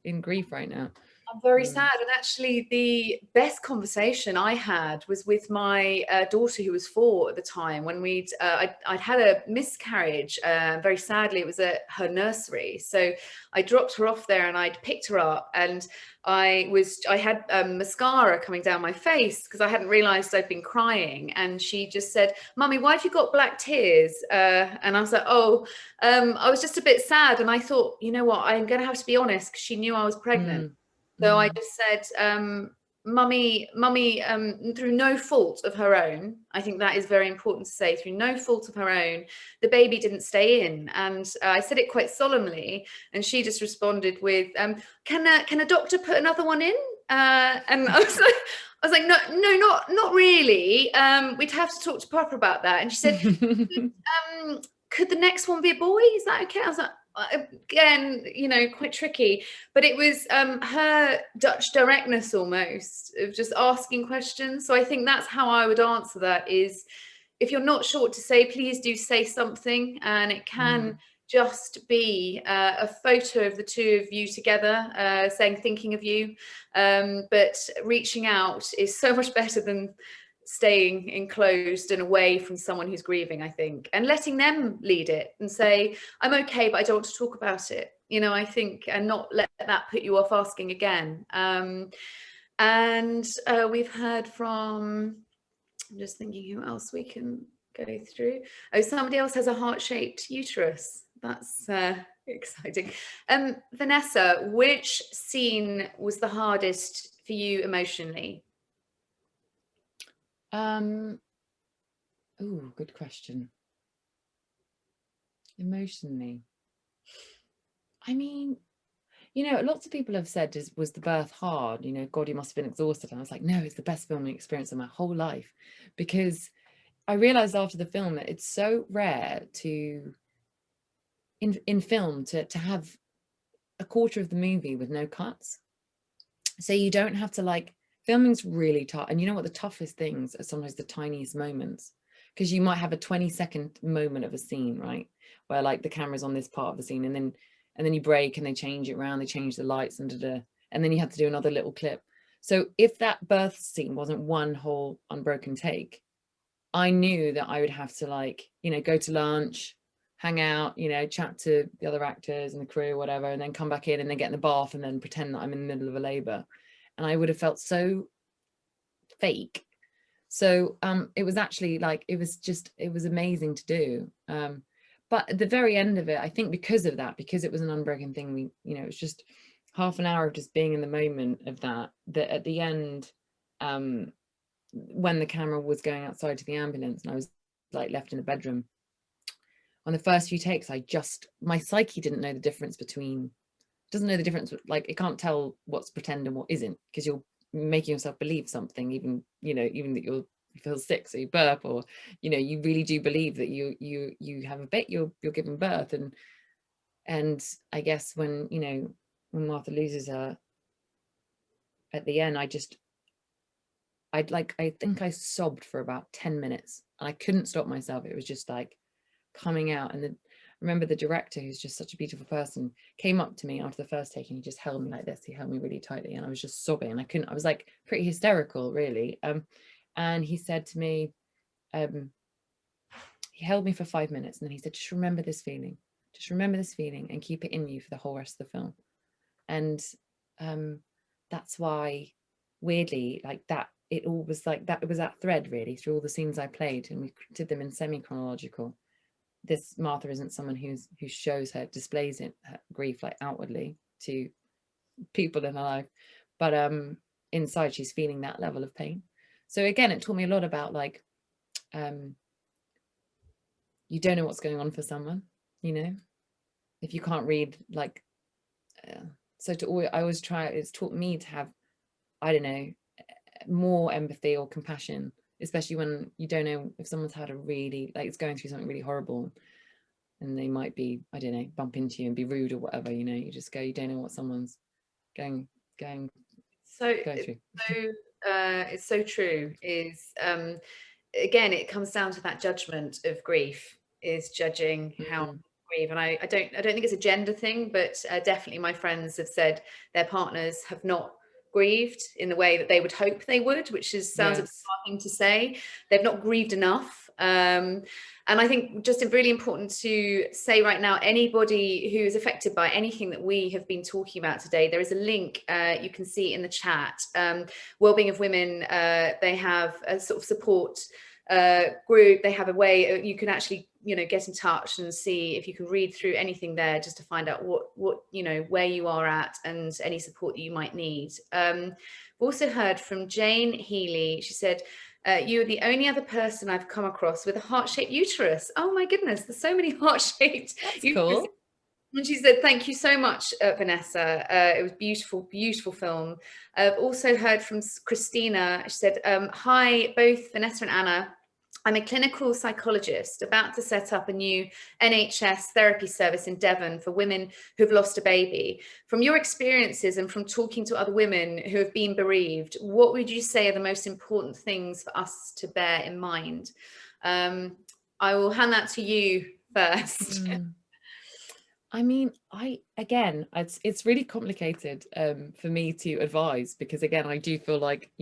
in grief right now. I'm very sad. And actually the best conversation I had was with my daughter, who was 4 at the time, when I'd had a miscarriage. Very sadly, it was at her nursery. So I dropped her off there and I'd picked her up, and I had mascara coming down my face because I hadn't realized I'd been crying. And she just said, Mummy, why have you got black tears? And I was like, I was just a bit sad. And I thought, you know what, I'm going to have to be honest, because she knew I was pregnant. So I just said, Mummy, through no fault of her own, I think that is very important to say, through no fault of her own, the baby didn't stay in. And I said it quite solemnly, and she just responded with, can a doctor put another one in? And I was like, no, not really. We'd have to talk to Papa about that. And she said, could the next one be a boy? Is that okay? I was like, again, you know, quite tricky. But it was her Dutch directness almost of just asking questions. So I think that's how I would answer that is, if you're not sure what to say, please do say something. And it can just be a photo of the two of you together, saying thinking of you. But reaching out is so much better than staying enclosed and away from someone who's grieving, I think, and letting them lead it and say, I'm okay, but I don't want to talk about it, you know, I think, and not let that put you off asking again. And we've heard from, I'm just thinking who else we can go through. Oh, somebody else has a heart-shaped uterus. That's exciting. Vanessa, which scene was the hardest for you emotionally? Oh, good question. Emotionally, I mean, you know, lots of people have said, was the birth hard? You know, God, you must have been exhausted. And I was like, no, it's the best filming experience of my whole life, because I realized after the film that it's so rare to, in film, to have a quarter of the movie with no cuts. So you don't have to, like, filming's really tough. And you know what, the toughest things are sometimes the tiniest moments, because you might have a 20-second moment of a scene, right, where like the camera's on this part of the scene, and then you break and they change it around, they change the lights and and then you have to do another little clip. So if that birth scene wasn't one whole unbroken take, I knew that I would have to, like, you know, go to lunch, hang out, you know, chat to the other actors and the crew or whatever, and then come back in and then get in the bath and then pretend that I'm in the middle of a labor. And I would have felt so fake. So it was actually like, it was amazing to do. But at the very end of it, I think because of that, because it was an unbroken thing, we, you know, it was just half an hour of just being in the moment of that at the end, when the camera was going outside to the ambulance and I was like left in the bedroom, on the first few takes, my psyche didn't know the difference doesn't know the difference, like it can't tell what's pretend and what isn't, because you're making yourself believe something, even, you know, even that you feel sick, so you burp, or, you know, you really do believe that you have a bit, you're giving birth. And I guess when, you know, when Martha loses her at the end, I think I sobbed for about 10 minutes and I couldn't stop myself. It was just like coming out. And then I remember the director, who's just such a beautiful person, came up to me after the first take and he just held me like this. He held me really tightly and I was just sobbing, and I was like pretty hysterical, really. And he said to me, he held me for 5 minutes and then he said, just remember this feeling and keep it in you for the whole rest of the film. And that's why, weirdly, like that, it all was like that. It was that thread really through all the scenes I played, and we did them in semi-chronological. This Martha isn't someone who displays her grief like outwardly to people in her life, but inside she's feeling that level of pain. So again, it taught me a lot about, like, you don't know what's going on for someone, you know, if you can't read, like, so I always try, it's taught me to have, I don't know, more empathy or compassion, especially when you don't know if someone's had a really, like, it's going through something really horrible and they might be, I don't know, bump into you and be rude or whatever, you know, you just go, you don't know what someone's going through. So it's so true, is again, it comes down to that judgment of grief, is judging how grieve. And I don't think it's a gender thing, but definitely my friends have said their partners have not grieved in the way that they would hope they would, which sounds a bizarre thing to say. They've not grieved enough. And I think just really important to say right now, anybody who is affected by anything that we have been talking about today, there is a link you can see in the chat. Wellbeing of Women, they have a sort of support group. They have a way you can actually, you know, get in touch and see if you can read through anything there, just to find out what you know, where you are at and any support that you might need. We've also heard from Jane Healy. She said, you're the only other person I've come across with a heart-shaped uterus. Oh my goodness, there's so many heart-shaped uteruses. Cool. And she said, thank you so much, Vanessa. It was beautiful, beautiful film. I've also heard from Christina. She said, hi, both Vanessa and Anna. I'm a clinical psychologist about to set up a new NHS therapy service in Devon for women who've lost a baby. From your experiences and from talking to other women who have been bereaved, what would you say are the most important things for us to bear in mind? I will hand that to you first. I mean, it's really complicated for me to advise, because again, I do feel like,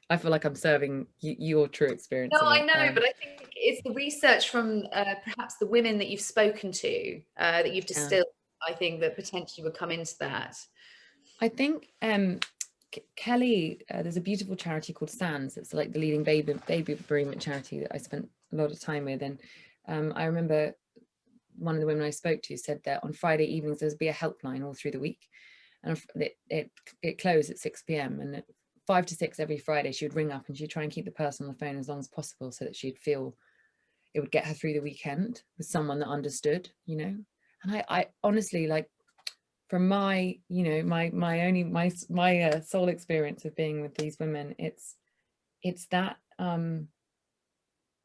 I feel like I'm serving your true experience. No, of I it. know, but I think it's the research from perhaps the women that you've spoken to, that you've distilled, I think, that potentially would come into that. I think Kelly, there's a beautiful charity called Sands. It's like the leading baby bereavement charity that I spent a lot of time with. And I remember one of the women I spoke to said that on Friday evenings there'd be a helpline all through the week, and it closed at 6 p.m. and at 5 to 6 every Friday she would ring up and she'd try and keep the person on the phone as long as possible so that she'd feel it would get her through the weekend with someone that understood, And I honestly, like, from my my soul experience of being with these women, it's that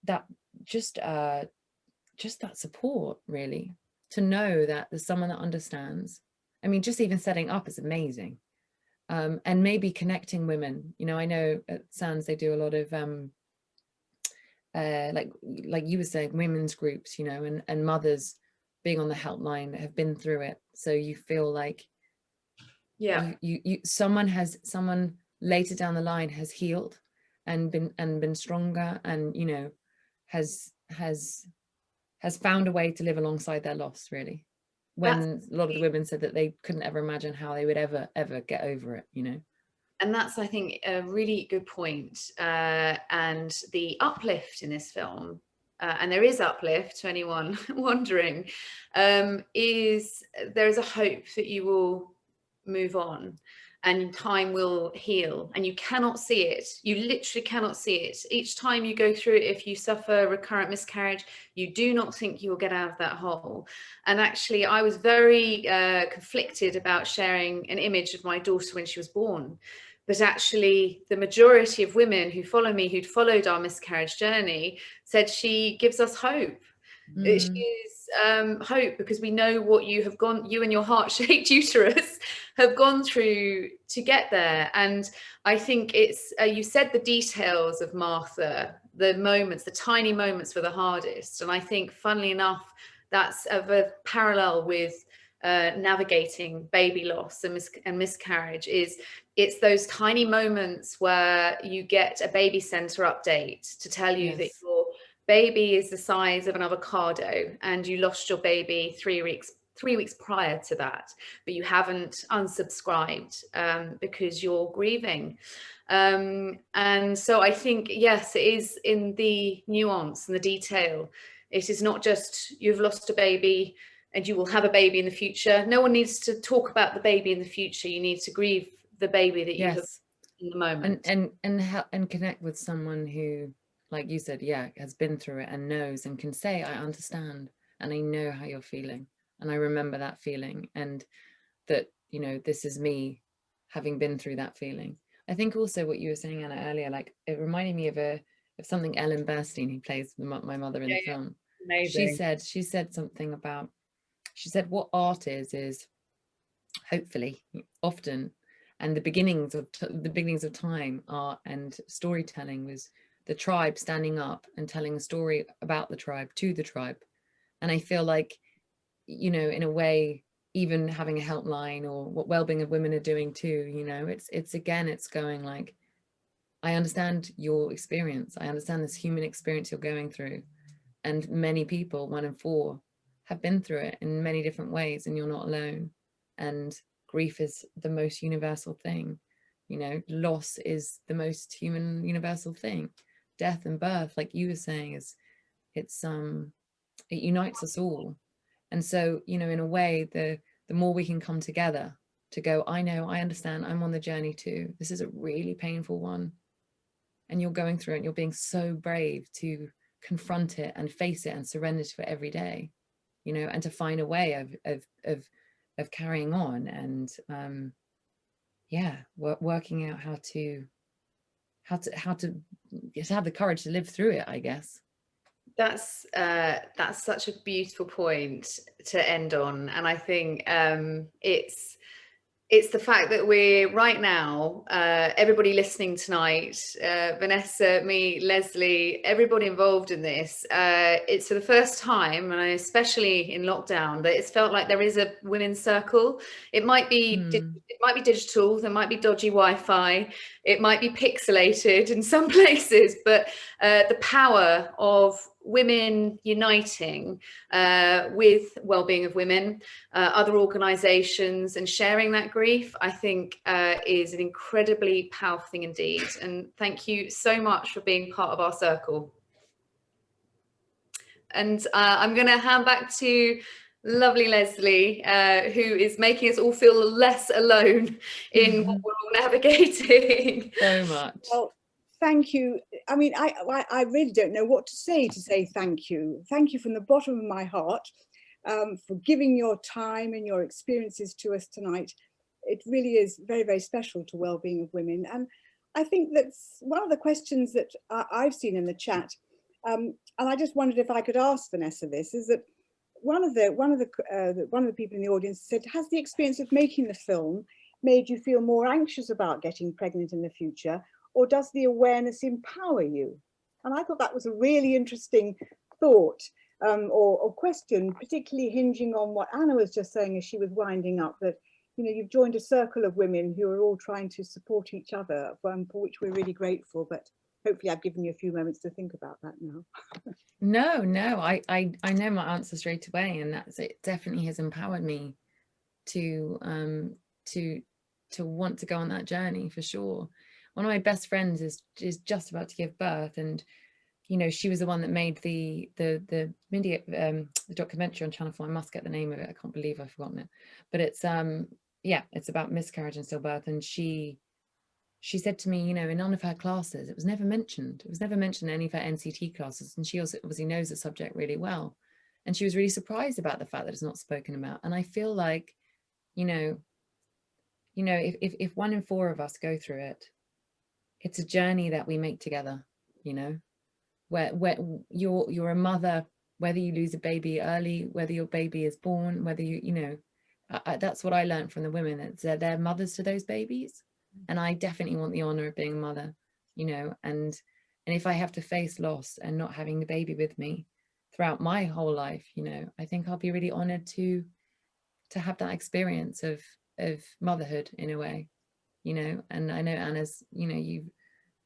that just that support, really, to know that there's someone that understands. I mean, just even setting up is amazing. And maybe connecting women, I know at Sands they do a lot of like you were saying, women's groups, and mothers being on the helpline that have been through it, so you feel like someone later down the line has healed and been stronger, and has found a way to live alongside their loss, really, when a lot of the women said that they couldn't ever imagine how they would ever get over it. And that's, I think, a really good point. And the uplift in this film, and there is uplift to anyone wondering, is there is a hope that you will move on and time will heal, and you cannot see it. You literally cannot see it. Each time you go through it, if you suffer recurrent miscarriage, you do not think you will get out of that hole. And actually, I was very conflicted about sharing an image of my daughter when she was born. But actually, the majority of women who follow me, who'd followed our miscarriage journey, said she gives us hope. She is hope, because we know what you and your heart-shaped uterus have gone through to get there. And I think it's, you said the details of Martha, the moments, the tiny moments were the hardest. And I think, funnily enough, that's of a parallel with navigating baby loss and miscarriage. It's those tiny moments where you get a baby center update to tell you that your baby is the size of an avocado and you lost your baby 3 weeks prior to that, but you haven't unsubscribed because you're grieving. And so I think, yes, it is in the nuance and the detail. It is not just you've lost a baby and you will have a baby in the future. No one needs to talk about the baby in the future. You need to grieve the baby that you have in the moment. And connect with someone who, like you said, has been through it and knows and can say, I understand and I know how you're feeling and I remember that feeling, and that, this is me having been through that feeling. I think also what you were saying, Anna, earlier, like, it reminded me of something Ellen Burstyn, who plays my mother in the film. Amazing. She said something about, she said what art is hopefully often, and the beginnings of time are, and storytelling was the tribe standing up and telling a story about the tribe to the tribe. And I feel like, in a way, even having a helpline, or what Wellbeing of Women are doing too, it's going like, I understand your experience, I understand this human experience you're going through, and many people, 1 in 4, have been through it in many different ways, and you're not alone. And grief is the most universal thing. Loss is the most human universal thing. Death and birth, like you were saying, it unites us all. And so, in a way, the more we can come together to go, I know, I understand, I'm on the journey too. This is a really painful one. And you're going through it, and you're being so brave to confront it and face it and surrender to it every day. you know, and to find a way of carrying on, and yeah, working out how to just have the courage to live through it, I guess. That's such a beautiful point to end on, and I think it's the fact that we're right now, everybody listening tonight, Vanessa, me, Leslie, everybody involved in this, it's for the first time, and especially in lockdown, that it's felt like there is a women's circle. It might be digital, there might be dodgy Wi-Fi, it might be pixelated in some places, but the power of women uniting with well-being of women, other organizations, and sharing that grief, I think is an incredibly powerful thing indeed. And thank you so much for being part of our circle. And I'm going to hand back to lovely Leslie, who is making us all feel less alone in what we're all navigating. So much. Well, thank you. I mean, I really don't know what to say thank you. Thank you from the bottom of my heart for giving your time and your experiences to us tonight. It really is very, very special to well-being of women. And I think that's one of the questions that I've seen in the chat. And I just wondered if I could ask Vanessa this, is that one of the people in the audience said, has the experience of making the film made you feel more anxious about getting pregnant in the future, or does the awareness empower you? And I thought that was a really interesting thought or question, particularly hinging on what Anna was just saying as she was winding up, that, you know, you've joined a circle of women who are all trying to support each other, for which we're really grateful. But hopefully I've given you a few moments to think about that now. No, I know my answer straight away, and that's it. Definitely has empowered me to want to go on that journey, for sure. One of my best friends is just about to give birth, and you know, she was the one that made the documentary on Channel 4. I must get the name of it. I can't believe I've forgotten it. But it's yeah, it's about miscarriage and stillbirth. And she said to me, you know, in none of her classes, it was never mentioned. It was never mentioned in any of her NCT classes. And she also obviously knows the subject really well. And she was really surprised about the fact that it's not spoken about. And I feel like, you know, if 1 in 4 of us go through it, it's a journey that we make together, you know, where you're a mother, whether you lose a baby early, whether your baby is born, whether you know, that's what I learned from the women. They're mothers to those babies. And I definitely want the honor of being a mother, you know, and if I have to face loss and not having the baby with me throughout my whole life, you know, I think I'll be really honored to have that experience of motherhood in a way, you know. And I know Anna's, you know,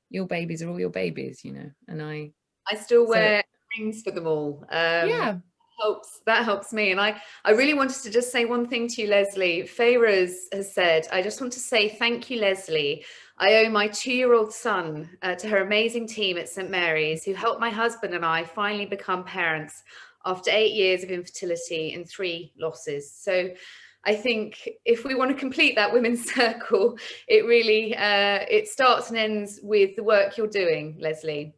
your babies are all your babies, you know, and I still wear rings for them all. Yeah, that helps me. And I really wanted to just say one thing to you, Leslie. Feyraz has said, I just want to say thank you, Leslie. I owe my 2-year-old son to her amazing team at St. Mary's, who helped my husband and I finally become parents after 8 years of infertility and 3 losses. So I think if we want to complete that women's circle, it really, it starts and ends with the work you're doing, Leslie.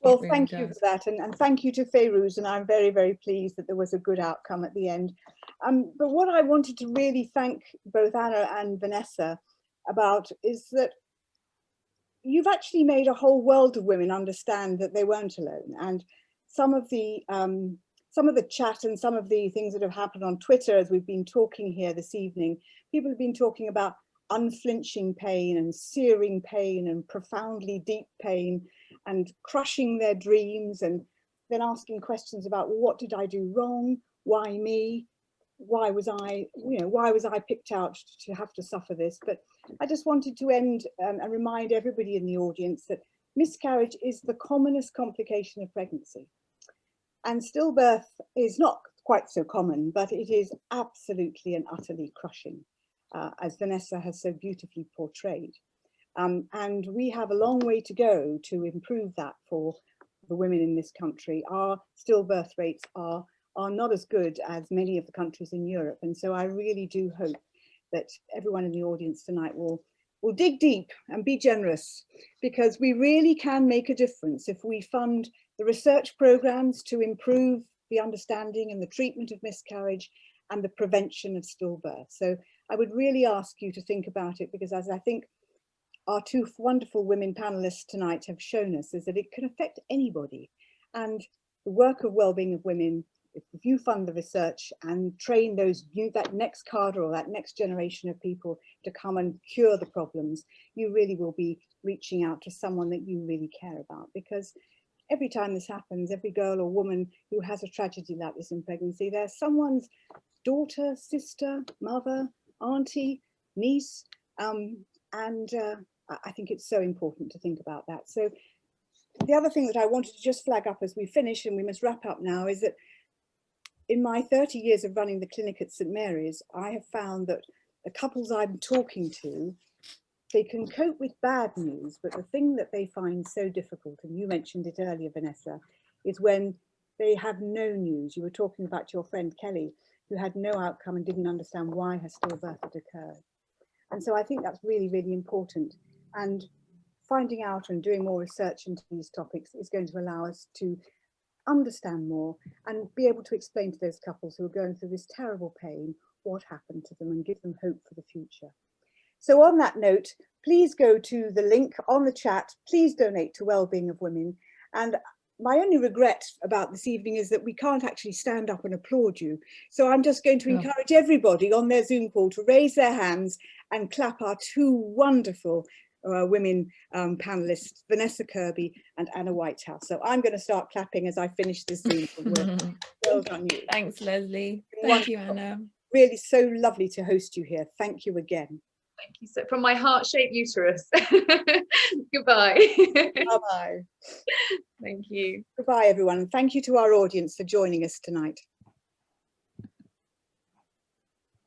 Well, thank you for that, and thank you to Feyraz, and I'm very, very pleased that there was a good outcome at the end. But what I wanted to really thank both Anna and Vanessa about is that you've actually made a whole world of women understand that they weren't alone. And some of the chat and some of the things that have happened on Twitter as we've been talking here this evening, people have been talking about unflinching pain and searing pain and profoundly deep pain and crushing their dreams, and then asking questions about, well, what did I do wrong? Why me? Why was I picked out to have to suffer this? But I just wanted to end and remind everybody in the audience that miscarriage is the commonest complication of pregnancy. And stillbirth is not quite so common, but it is absolutely and utterly crushing, as Vanessa has so beautifully portrayed. And we have a long way to go to improve that for the women in this country. Our stillbirth rates are not as good as many of the countries in Europe. And so I really do hope that everyone in the audience tonight will dig deep and be generous, because we really can make a difference if we fund the research programs to improve the understanding and the treatment of miscarriage, and the prevention of stillbirth. So I would really ask you to think about it, because as I think our two wonderful women panelists tonight have shown us, is that it can affect anybody. And the work of Wellbeing of Women, if you fund the research and train that next cadre or that next generation of people to come and cure the problems, you really will be reaching out to someone that you really care about. Because every time this happens, every girl or woman who has a tragedy like this in pregnancy, there's someone's daughter, sister, mother, auntie, niece, I think it's so important to think about that. So the other thing that I wanted to just flag up as we finish, and we must wrap up now, is that in my 30 years of running the clinic at St Mary's, I have found that the couples I'm talking to, they can cope with bad news, but the thing that they find so difficult, and you mentioned it earlier, Vanessa, is when they have no news. You were talking about your friend Kelly, who had no outcome and didn't understand why her stillbirth had occurred. And so I think that's really, really important. And finding out and doing more research into these topics is going to allow us to understand more and be able to explain to those couples who are going through this terrible pain what happened to them and give them hope for the future. So on that note, please go to the link on the chat. Please donate to Wellbeing of Women. And my only regret about this evening is that we can't actually stand up and applaud you. So I'm just going to encourage everybody on their Zoom call to raise their hands and clap our two wonderful women panelists, Vanessa Kirby and Anna Whitehouse. So I'm going to start clapping as I finish this Zoom call. Well done, you. Thanks, Leslie. Thank you, Anna. Really so lovely to host you here. Thank you again. Thank you. So from my heart-shaped uterus. Goodbye. Bye-bye. Thank you. Goodbye, everyone. And thank you to our audience for joining us tonight.